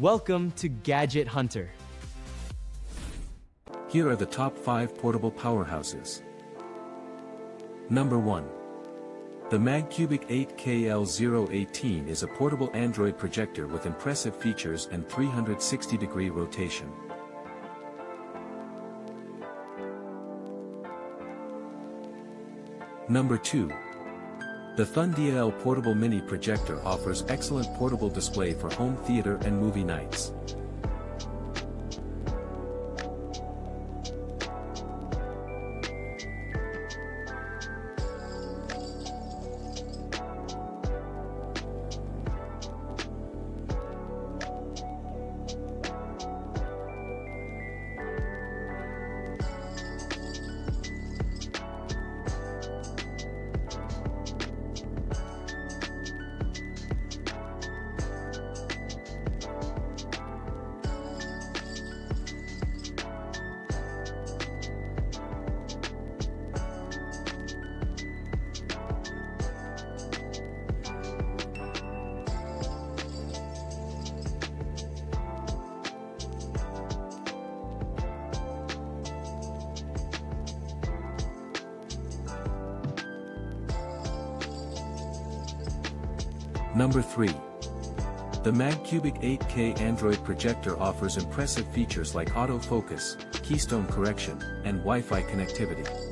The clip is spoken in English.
Welcome to Gadget Hunter. Here are the top 5 portable powerhouses. Number 1. The MagCubic 8KL018 is a portable Android projector with impressive features and 360-degree rotation. Number 2. The ThunDL Portable Mini Projector offers excellent portable display for home theater and movie nights. Number 3. The MagCubic 8K Android projector offers impressive features like autofocus, keystone correction, and Wi-Fi connectivity.